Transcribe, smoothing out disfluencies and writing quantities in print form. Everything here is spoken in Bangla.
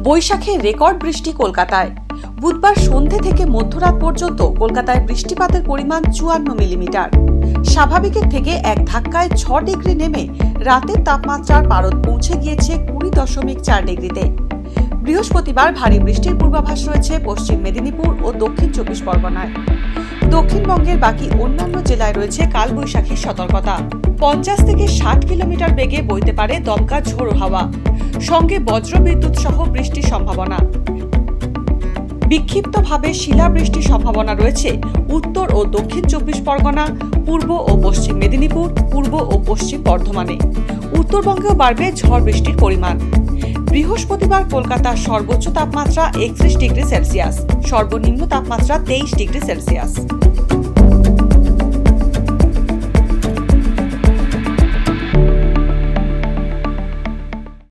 বৈশাখে রেকর্ড বৃষ্টি কলকাতায়। বুধবার সন্ধে থেকে মধ্যরাত পর্যন্ত কলকাতায় বৃষ্টিপাতের পরিমাণ 54 মিলিমিটার। স্বাভাবিকের থেকে এক ধাক্কায় 6 ডিগ্রি নেমে রাতের তাপমাত্রার পারদ পৌঁছে গিয়েছে 20.4 ডিগ্রিতে। বৃহস্পতিবার ভারী বৃষ্টির পূর্বাভাস রয়েছে পশ্চিম মেদিনীপুর ও দক্ষিণ 24 পরগনায়। দক্ষিণবঙ্গের বাকি অন্যান্য জেলায় রয়েছে কালবৈশাখীর সতর্কতা। 50 থেকে 60 কিলোমিটার বেগে বইতে পারে দমকা ঝোড়ো হাওয়া, সঙ্গে বজ্রবিদ্যুৎ সহ বৃষ্টির সম্ভাবনা। বিক্ষিপ্তভাবে শিলাবৃষ্টির সম্ভাবনা রয়েছে উত্তর ও দক্ষিণ 24 পরগনা, পূর্ব ও পশ্চিম মেদিনীপুর, পূর্ব ও পশ্চিম বর্ধমানে। উত্তরবঙ্গেও বাড়বে ঝড় বৃষ্টির পরিমাণ। বৃহস্পতিবার কলকাতার সর্বোচ্চ তাপমাত্রা 31 ডিগ্রি সেলসিয়াস, সর্বনিম্ন তাপমাত্রা 23 ডিগ্রি সেলসিয়াস।